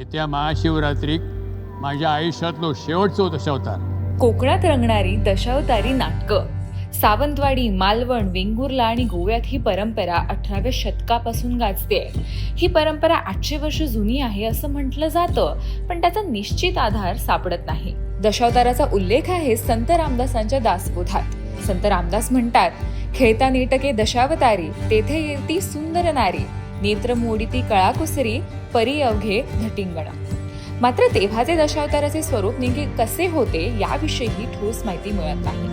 येत्या महाशिवरात्रीक माझ्या आयुष्यातलो शेवटचो दशावतार. कोकणात रंगणारी दशावतारी नाटकं सावंतवाडी, मालवण, वेंगुर्ला आणि गोव्यात ही परंपरा 18व्या शतकापासून गाजते. ही परंपरा 800 वर्ष जुनी आहे असं म्हटलं जातं, पण त्याचा निश्चित आधार सापडत नाही. दशावताराचा उल्लेख आहे संत रामदासांच्या दासबोधात. संत रामदास म्हणतात, खेळता नेटके दशावतारी, तेथे येती सुंदर नारी, नेत्र मोडिती कळाकुसरी, परी अवघे धटिंगण. मात्र तेव्हाचे दशावताराचे स्वरूप नेमके कसे होते याविषयी ठोस माहिती मिळत नाही.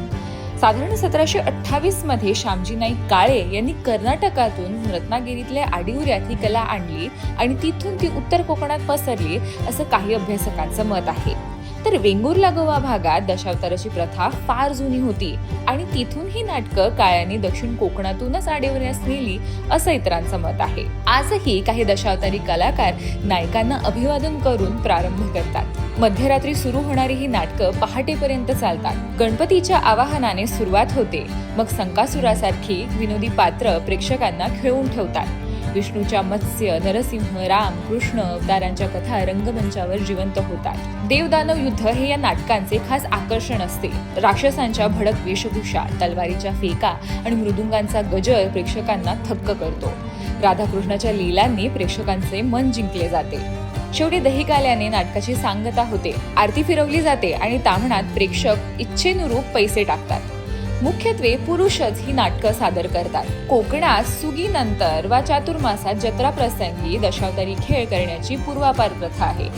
साधारण 1728 मध्ये श्यामजी नाईक काळे यांनी कर्नाटकातून रत्नागिरीतल्या आडिवऱ्यात ही कला आणली आणि तिथून ती उत्तर कोकणात पसरली असं काही अभ्यासकांचं मत आहे. तर वेंगुर्ला गोवा भागात दशावताराची प्रथा फार जुनी होती आणि तिथून ही नाटकं काळ्यांनी दक्षिण कोकणातूनच आडिवऱ्यास नेली असं इतरांचं मत आहे. आजही काही दशावतारी कलाकार नायकांना अभिवादन करून प्रारंभ करतात. मध्यरात्री सुरू होणारी ही नाटकं पहाटेपर्यंत चालतात. गणपतीच्या आवाहनाने सुरुवात होते, मग संकासुरासारखी विनोदी पात्र प्रेक्षकांना खिळवून ठेवतात. विष्णूच्या मत्स्य, नरसिंह, राम, कृष्ण अवतारांच्या कथा रंगमंचावर जिवंत होतात. देवदानव युद्ध हे या नाटकांचे खास आकर्षण असते. राक्षसांच्या भडक वेशभूषा, तलवारीच्या फेका आणि मृदुंगांचा गजर प्रेक्षकांना थक्क करतो. राधाकृष्णाच्या लीलांनी प्रेक्षकांचे मन जिंकले जाते. शेवटी दहीकाल्याने नाटकाची सांगता होते, आरती फिरवली जाते आणि ताम्हणात प्रेक्षक इच्छेनुरूप पैसे टाकतात. मुख्यत्वे पुरुषच ही नाटकं सादर करतात. कोकणात सुगीनंतर वा चातुर्मासात जत्रा प्रसंगी दशावतारी खेळ करण्याची पूर्वापार प्रथा आहे.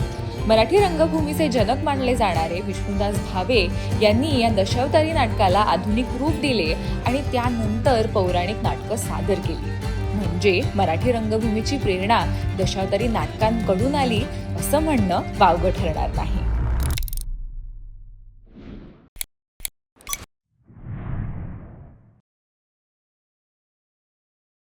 मराठी रंगभूमीचे जनक मानले जाणारे विष्णुदास भावे यांनी या दशावतारी नाटकाला आधुनिक रूप दिले आणि त्यानंतर पौराणिक नाटकं सादर केली. म्हणजे मराठी रंगभूमीची प्रेरणा दशावतारी नाटकांकडून आली असं म्हणणं वावगं ठरणार नाही.